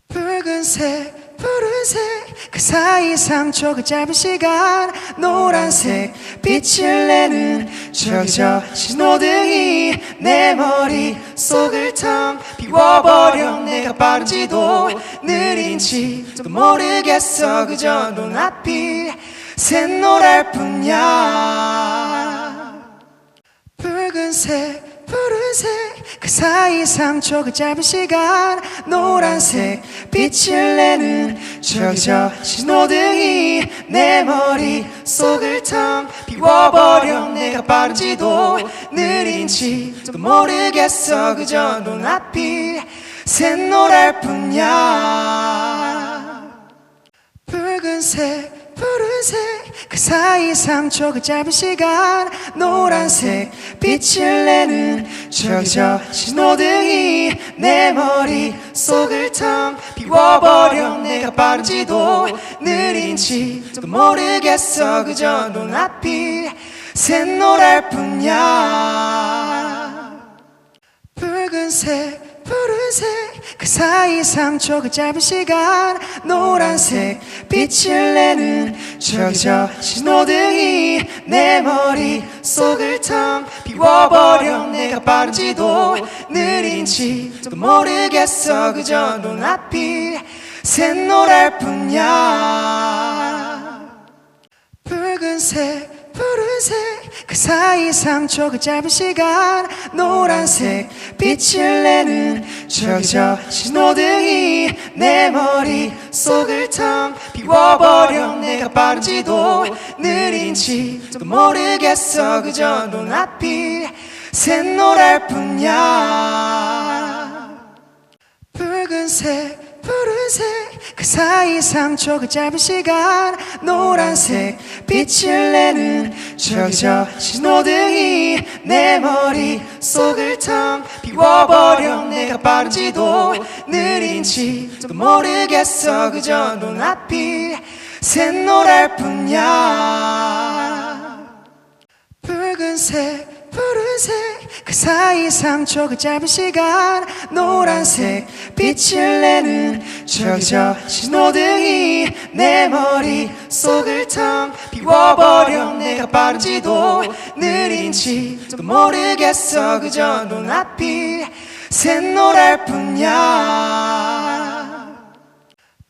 붉은색 푸른색 그 사이 3초 짧은 시간 노란색 빛을 내는 저기 저 신호등이 내 머릿속을 텅 비워버려 내가 빠른지도 느린지도 모르겠어 그저 눈앞이 샛노랄 뿐이야 붉은색 푸른색 그 사이 3초 짧은 시간 노란색 빛을 내는 저기 저 신호등이 내 머릿속을 텅 비워버려 내가 빠른지도 느린지도 모르겠어 그저 눈앞이 샛노랄 뿐이야 붉은색 푸른색 그 사이 3초 그 짧은 시간 노란색 빛을 내는 저기 저 신호등이 내 머릿속을 텅 비워버려 내가 빠른지도 느린지도 모르겠어 그저 눈앞이 샛노랄 뿐이야 붉은색 푸른색 그 사이 3초 그 짧은 시간 노란색 빛을 내는 저기 저 신호등이 내 머릿속을 텅 비워버려 내가 빠른지도 느린지도 모르겠어 그저 눈앞이 샛노랄 뿐이야 붉은색 푸른색 그 사이 3초 그 짧은 시간 노란색 빛을 내는 저기 저 신호등이 내 머릿속을 텅 비워버려 내가 빠른지도 느린지도 모르겠어 그저 눈앞이 샛노랄 뿐이야 붉은색 푸른색 그 사이 3초 그 짧은 시간 노란색 빛을 내는 저기 저 신호등이 내 머릿속을 텅 비워버려 내가 빠른지도 느린지도 모르겠어 그저 눈앞이 샛노랄 뿐이야 붉은색 푸른색 그 사이 3초 그 짧은 시간 노란색 빛을 내는 저기 저 신호등이 내 머릿속을 텅 비워버려 내가 빠른지도 느린지도 모르겠어 그저 눈앞이 샛노랄 뿐이야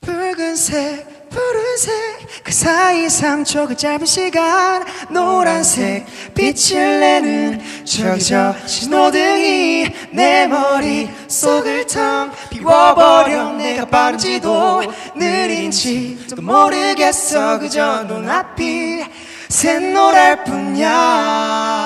붉은색 푸른색 그 사이 3초 그 짧은 시간 노란색 빛을 내는 저기 저 신호등이 내 머릿속을 텅 비워버려 내가 빠른지도 느린지도 모르겠어 그저 눈앞이 샛노랄 뿐이야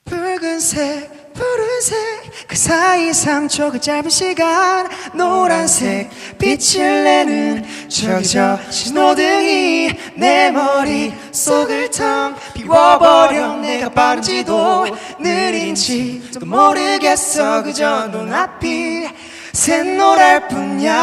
붉은색 푸른색 그 사이 3초 그 짧은 시간 노란색 빛을 내는 저기 저 신호등이 내 머릿속을 텅 비워버려 내가 빠른지도 느린지도 모르겠어 그저 눈앞이 샛노랄 뿐이야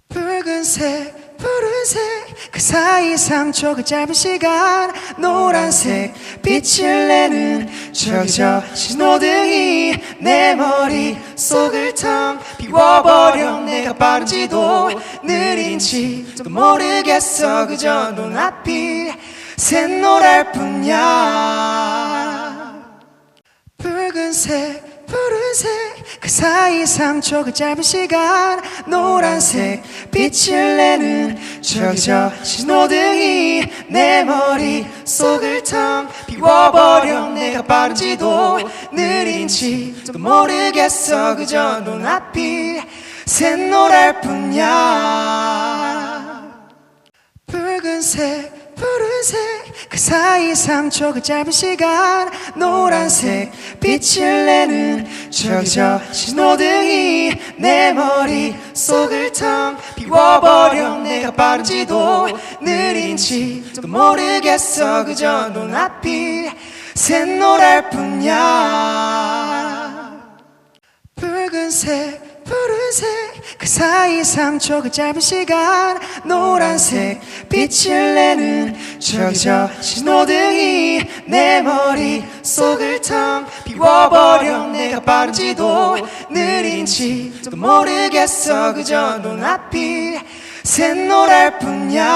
붉은색 푸른색 그 사이 3초 그 짧은 시간 노란색 빛을 내는 저기 저 신호등이 내 머릿속을 텅 비워버려 내가 빠른지도 느린지도 모르겠어 그저 눈앞이 샛노랄 뿐이야 붉은색 푸른색 그 사이 3초 그 짧은 시간 노란색 빛을 내는 저기 저 신호등이 내 머릿속을 텅 비워버려 내가 빠른지도 느린지도 모르겠어 그저 눈앞이 샛노랄 뿐이야 붉은색 푸른색 그 사이 3초 그 짧은 시간 노란색 빛을 내는 저기 저 신호등이 내 머릿속을 텅 비워버려 내가 빠른지도 느린지도 모르겠어 그저 눈앞이 샛노랄 뿐이야 붉은색 푸른색 그 사이 3초 그 짧은 시간 노란색 빛을 내는 저기 저 신호등이 내 머릿속을 텅 비워버려 내가 빠른지도 느린지도 모르겠어 그저 눈앞이 샛노랄 뿐이야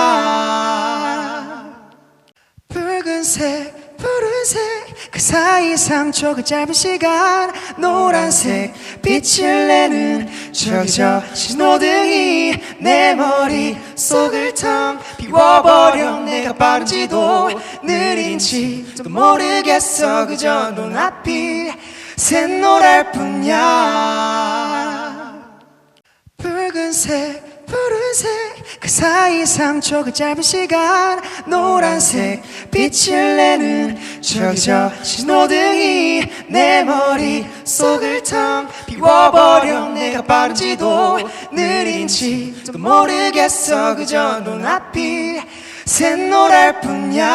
붉은색 푸른색 그 사이 3초 그 짧은 시간 노란색 빛을 내는 저기 저 신호등이 내 머릿속을 텅 비워버려 내가 빠른지도 느린지도 모르겠어 그저 눈앞이 샛노랄 뿐이야 붉은색 푸른색 그 사이 3초 그 짧은 시간 노란색 빛을 내는 저기 저 신호등이 내 머릿속을 텅 비워버려 내가 빠른지도 느린지도 모르겠어 그저 눈앞이 샛노랄 뿐이야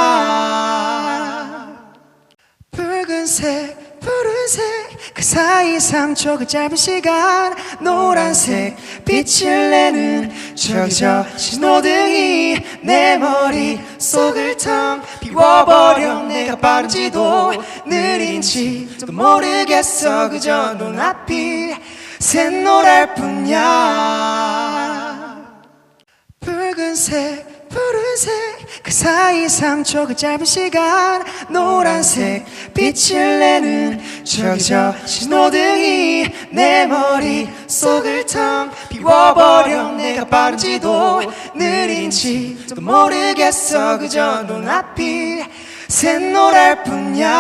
붉은색 푸른색 그 사이 3초 그 짧은 시간 노란색 빛을 내는 저기 저 신호등이 내 머릿속을 텅 비워버려 내가 빠른지도 느린지도 모르겠어 그저 눈앞이 샛노랄 뿐이야 붉은색 푸른색 그 사이 3초 그 짧은 시간 노란색 빛을 내는 저기 저 신호등이 내 머릿속을 텅 비워버려 내가 빠른지도 느린지도 모르겠어 그저 눈앞이 샛노랄 뿐이야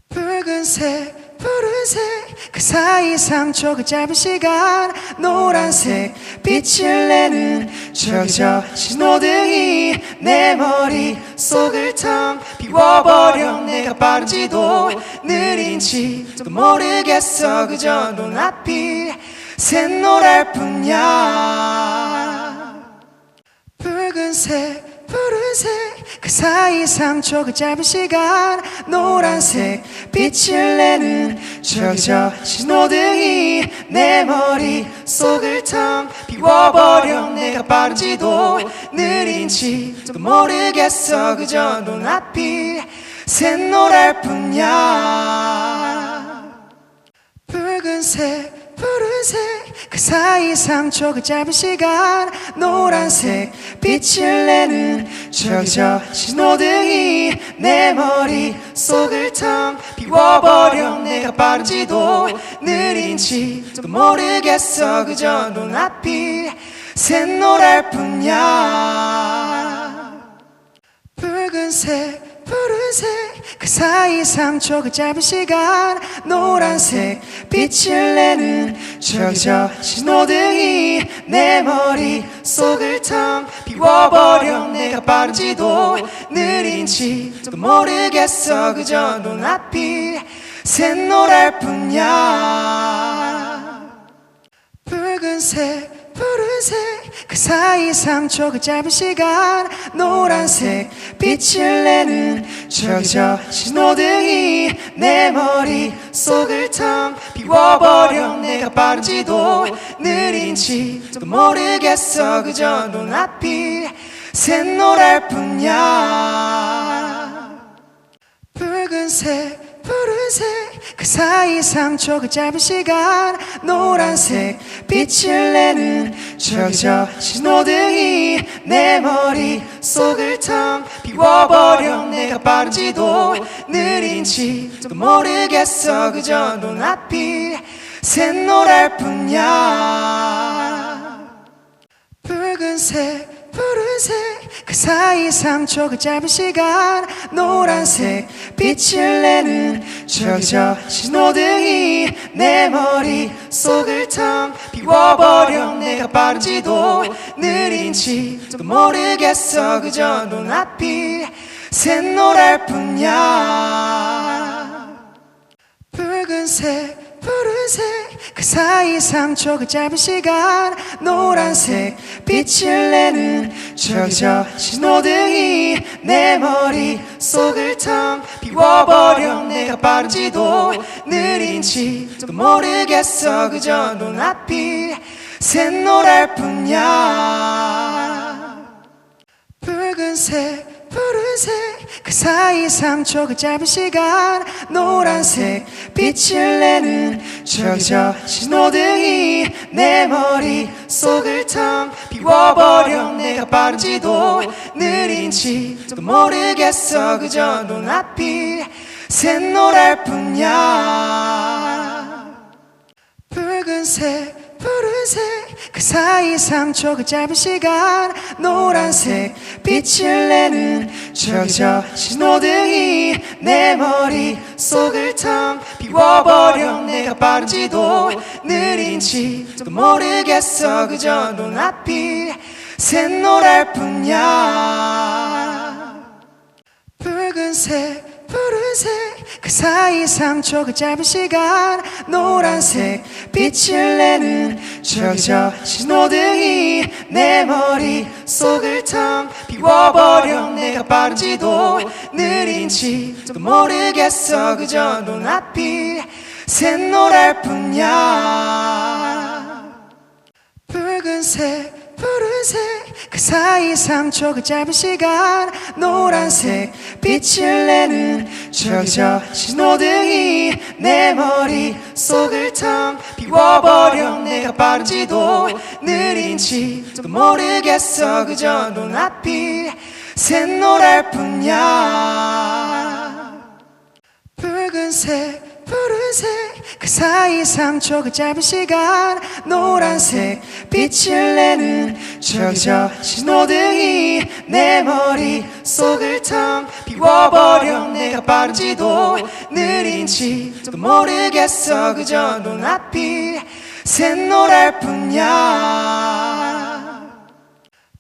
붉은색 푸른색 그 사이 3초 그 짧은 시간 노란색 빛을 내는 저기 저 신호등이 내 머릿속을 텅 비워버려 내가 빠른지도 느린지도 모르겠어 그저 눈앞이 샛노랄 뿐이야 붉은색 푸른색 그 사이 3초 그 짧은 시간 노란색 빛을 내는 저기 저 신호등이 내 머릿속을 텅 비워버려 내가 빠른지도 느린지도 모르겠어 그저 눈앞이 샛노랄 뿐이야 붉은색 푸른색 그 사이 3초 그 짧은 시간 노란색 빛을 내는 저기 저 신호등이 내 머릿속을 텅 비워버려 내가 빠른지도 느린지도 모르겠어 그저 눈앞이 샛노랄 뿐이야 붉은색 푸른색 그 사이 3초 그 짧은 시간 노란색 빛을 내는 저기 저 신호등이 내 머릿속을 텅 비워버려 내가 빠른지도 느린지도 모르겠어 그저 눈앞이 샛노랄 뿐이야 붉은색 푸른색 그 사이 3초 그 짧은 시간 노란색 빛을 내는 저기 저 신호등이 내 머릿속을 텅 비워버려 내가 빠른지도 느린지도 모르겠어 그저 눈앞이 샛노랄 뿐이야 붉은색 푸른색 그 사이 3초 그 짧은 시간 노란색 빛을 내는 저기 저 신호등이 내 머릿속을 텅 비워버려 내가 빠른지도 느린지도 모르겠어 그저 눈앞이 샛노랄 뿐이야 붉은색 푸른색 그 사이 3초 그 짧은 시간 노란색 빛을 내는 저기 저 신호등이 내 머릿속을 텅 비워버려 내가 빠른지도 느린지도 모르겠어 그저 눈앞이 샛노랄 뿐이야 붉은색 푸른색 그 사이 3초 그 짧은 시간 노란색 빛을 내는 저기 저 신호등이 내 머릿속을 텅 비워버려 내가 빠른지도 느린지도 모르겠어 그저 눈앞이 샛노랄 뿐이야 붉은색 푸른색 그 사이 3초 그 짧은 시간 노란색 빛을 내는 저기 저 신호등이 내 머릿속을 텅 비워버려 내가 빠른지도 느린지도 모르겠어 그저 눈앞이 샛노랄 뿐이야 붉은색 푸른색 그 사이 3초 그 짧은 시간 노란색 빛을 내는 저기 저 신호등이 내 머릿속을 텅 비워버려. 내가 빠른지도 느린지도 모르겠어. 그저 눈앞이 샛노랄 뿐이야. 붉은색 푸른색 그 사이 3초 그 짧은 시간 노란색 빛을 내는 저기 저 신호등이 내 머릿속을 텅 비워버려. 내가 빠른지도 느린지도 모르겠어. 그저 눈앞이 샛노랄 뿐이야. 붉은색 푸른색 그 사이 3초 그 짧은 시간 노란색 빛을 내는 저기 저 신호등이 내 머릿속을 텅 비워버려. 내가 빠른지도 느린지도 모르겠어. 그저 눈앞이 샛노랄 뿐이야. 붉은색 푸른색 그 사이 3초 그 짧은 시간 노란색 빛을 내는 저기 저 신호등이 내 머릿속을 텅 비워버려. 내가 빠른지도 느린지도 모르겠어. 그저 눈앞이 샛노랄 뿐이야.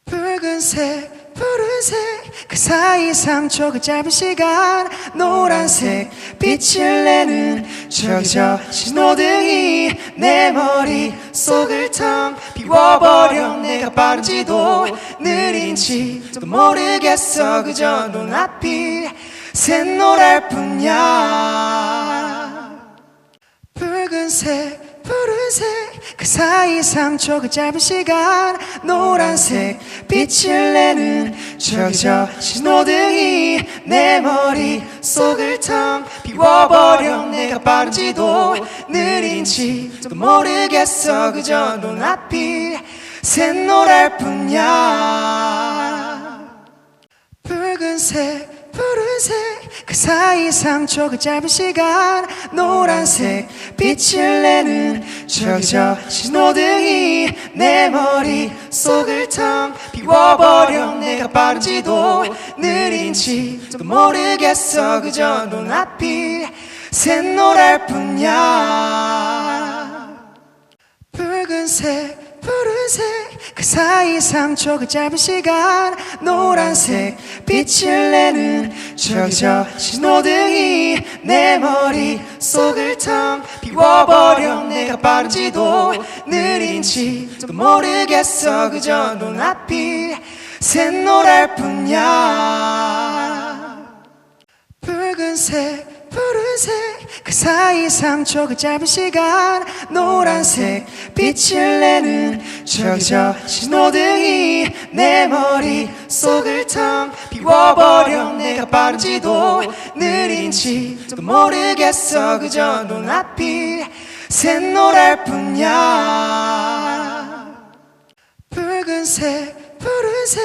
붉은색 푸른색 그 사이 3초 그 짧은 시간 노란색 빛을 내는 저기 저 신호등이 내 머릿속을 텅 비워버려. 내가 빠른지도 느린지도 모르겠어. 그저 눈앞이 샛노랄 뿐이야. 붉은색 푸른색 그 사이 3초 그 짧은 시간 노란색 빛을 내는 저기 저 신호등이 내 머릿속을 텅 비워버려. 내가 빠른지도 느린지도 모르겠어. 그저 눈앞이 샛노랄 뿐이야. 붉은색 푸른색 그 사이 3초 그 짧은 시간 노란색 빛을 내는 저기 저 신호등이 내 머릿속을 텅 비워버려. 내가 빠른지도 느린지도 모르겠어. 그저 눈앞이 샛노랄 뿐이야. 붉은색 푸른색 그 사이 3초 그 짧은 시간 노란색 빛을 내는 저기 저 신호등이 내 머릿속을 텅 비워버려. 내가 빠른지도 느린지도 모르겠어. 그저 눈앞이 샛노랄 뿐이야. 붉은색 푸른색 그 사이 3초 그 짧은 시간 노란색 빛을 내는 저기 저 신호등이 내 머릿속을 텅 비워버려. 내가 빠른지도 느린지도 모르겠어. 그저 눈앞이 샛노랄 뿐이야. 붉은색 푸른색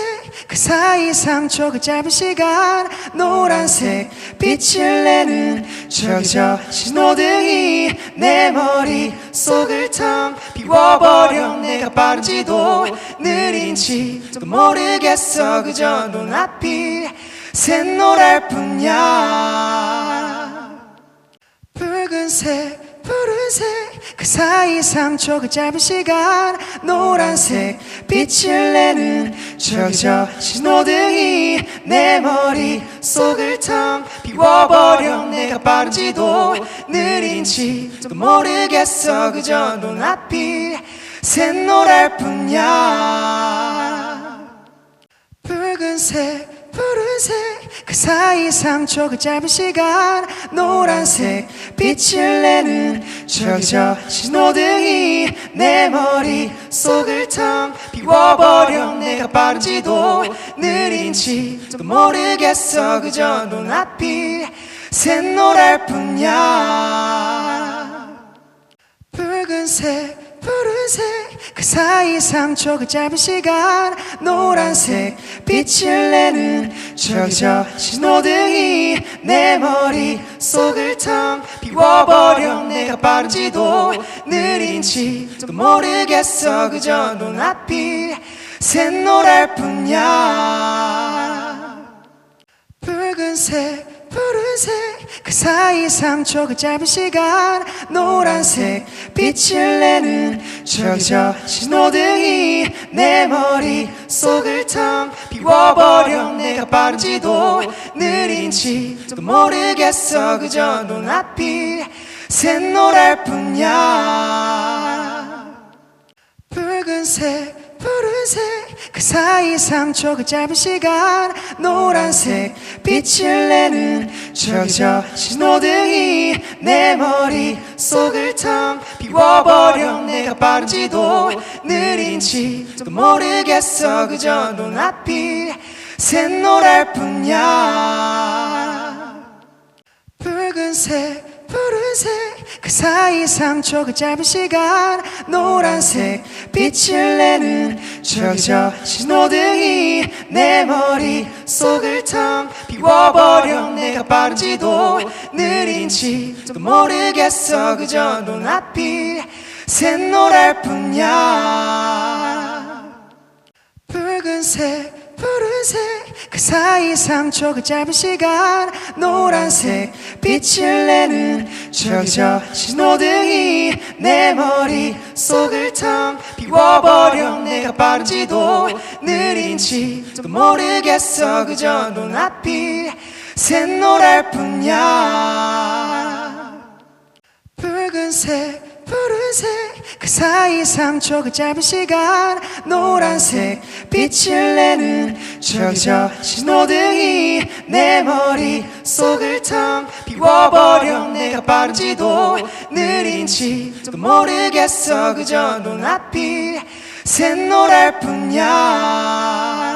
그 사이 3초 그 짧은 시간 노란색 빛을 내는 저기 저 신호등이 내 머릿속을 텅 비워버려. 내가 빠른지도 느린지도 모르겠어. 그저 눈앞이 샛노랄 뿐이야. 붉은색 푸른색 그 사이 3초 그 짧은 시간 노란색 빛을 내는 저기 저 신호등이 내 머릿속을 텅 비워버려. 내가 빠른지도 느린지도 모르겠어. 그저 눈앞이 샛노랄 뿐이야. 붉은색 푸른색 그 사이 3초 그 짧은 시간 노란색 빛을 내는 저기 저 신호등이 내 머릿속을 텅 비워버려. 내가 빠른지도 느린지도 모르겠어. 그저 눈앞이 샛노랄 뿐이야. 붉은색 푸른색 그 사이 3초 그 짧은 시간 노란색 빛을 내는 저기 저 신호등이 내 머릿속을 텅 비워버려. 내가 빠른지도 느린지도 모르겠어. 그저 눈앞이 샛노랄 뿐이야. 붉은색 푸른색 그 사이 3초 그 짧은 시간 노란색 빛을 내는 저기 저 신호등이 내 머릿속을 텅 비워버려 내가 빠른지도 느린지도 모르겠어 그저 눈앞이 샛노랄 뿐이야 붉은색 푸른색 그 사이 3초 그 짧은 시간 노란색 빛을 내는 저기 저 신호등이 내 머릿속을 텅 비워버려 내가 빠른지도 느린지도 모르겠어 그저 눈앞이 샛노랄 뿐이야 붉은색 푸른색 그 사이 3초 그 짧은 시간 노란색 빛을 내는 저기 저 신호등이 내 머릿속을 텅 비워버려 내가 빠른지도 느린지도 모르겠어 그저 눈앞이 샛노랄 뿐이야 붉은색 푸른색 그 사이 3초 그 짧은 시간 노란색 빛을 내는 저기 저 신호등이 내 머릿속을 텅 비워버려 내가 빠른지도 느린지도 모르겠어 그저 눈앞이 샛노랄 뿐이야 붉은색 푸른색 그 사이 3초 그 짧은 시간 노란색 빛을 내는 저기 저 신호등이 내 머릿속을 텅 비워버려 내가 빠른지도 느린지도 모르겠어 그저 눈앞이 샛노랄 뿐이야